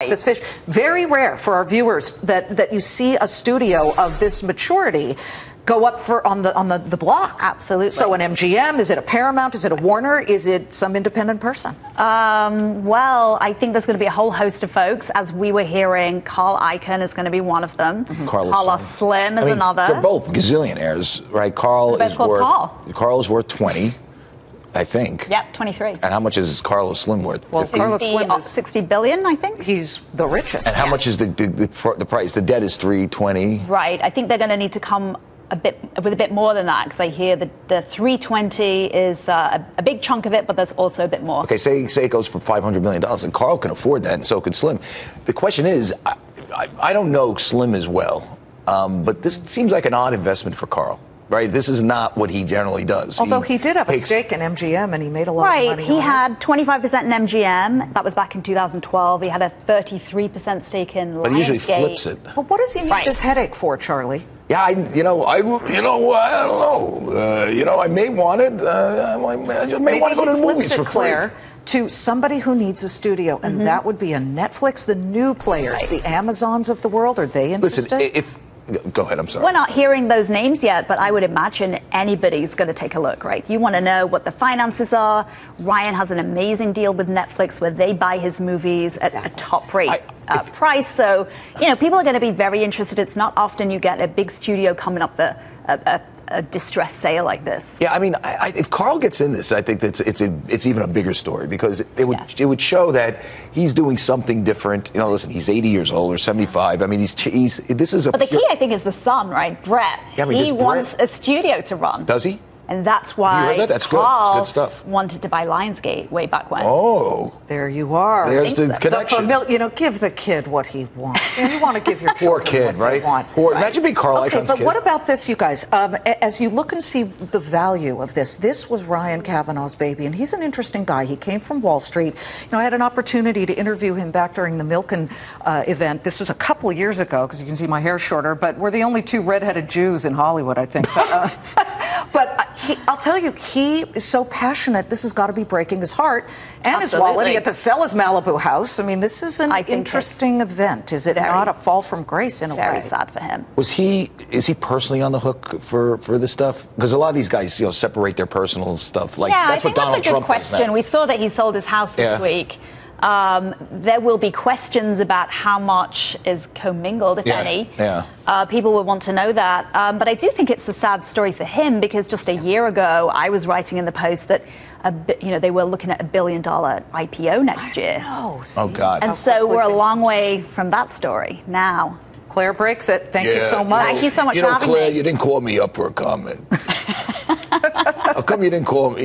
This fish, very rare for our viewers that you see a studio of this maturity go up on the block. Absolutely. So an MGM, is it a Paramount, is it a Warner, is it some independent person? Well, I think there's going to be a whole host of folks. As we were hearing, Carl Icahn is going to be one of them. Mm-hmm. Carlos Slim is another. They're both gazillionaires, right? Carl is worth 20. I think. Yep, 23. And how much is Carlos Slim worth? Well, Carlos Slim is 60 billion, I think. He's the richest. And how much is the price? The debt is 320. Right. I think they're going to need to come with a bit more than that, because I hear the 320 is a big chunk of it, but there's also a bit more. Okay, say it goes for $500 million, and Carl can afford that, and so could Slim. The question is, I don't know Slim as well, but this seems like an odd investment for Carl. Right, this is not what he generally does. Although he did have a stake in MGM, and he made a lot of money. Right, he had 25% in MGM. That was back in 2012. He had a 33% stake in Lionsgate. But he usually flips it. Well, what does he need this headache for, Charlie? Yeah, I don't know. I may want it. I just may want to go to the movies for free. Claire, to somebody who needs a studio, and that would be a Netflix, the new players, the Amazons of the world. Are they interested? Listen, go ahead, I'm sorry. We're not hearing those names yet, but I would imagine anybody's going to take a look, right? You want to know what the finances are. Ryan has an amazing deal with Netflix where they buy his movies at a top rate price. So, people are going to be very interested. It's not often you get a big studio coming up for a distressed sale like this. Yeah, I mean, if Carl gets in this, I think that it's even a bigger story, because it would show that he's doing something different. Listen, he's 80 years old or 75. I mean, this is a. But the key, I think, is the son, right, Brett. Yeah, I mean, he wants a studio to run. Does he? And that's why you heard that? That's Carl good stuff. Wanted to buy Lionsgate way back when. Oh, there you are. There's the connection. Give the kid what he wants. You want to give your poor kid, right? Imagine being Carl Icahn's kid. Okay, but what about this, you guys? As you look and see the value of this, this was Ryan Kavanaugh's baby, and he's an interesting guy. He came from Wall Street. I had an opportunity to interview him back during the Milken event. This is a couple of years ago, because you can see my hair's shorter. But we're the only two redheaded Jews in Hollywood, I think. But I'll tell you, he is so passionate. This has got to be breaking his heart and his wallet. He had to sell his Malibu house. I mean, this is an interesting event. Is it not a fall from grace in a way? Very sad for him. Is he personally on the hook for this stuff? Because a lot of these guys, separate their personal stuff. Like that's what Donald Trump does. Question. We saw that he sold his house this week. There will be questions about how much is commingled, if any. People will want to know that. But I do think it's a sad story for him, because just a year ago, I was writing in the Post that they were looking at $1 billion IPO next year. Oh, God. And so we're a long way from that story now. Claire breaks it. Thank you so much. Thank you so much for having Claire, me. you didn't call me up for a comment. How come you didn't call me?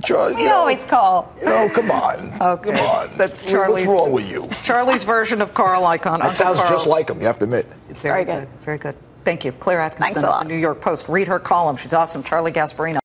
Charlie. We always call. Come on. Okay. Come on. That's Charlie's. What's wrong with you? Charlie's version of Carl Icahn. That sounds just like him, you have to admit. Very good. Very good. Thank you. Claire Atkinson of the New York Post. Read her column. She's awesome. Charlie Gasparino.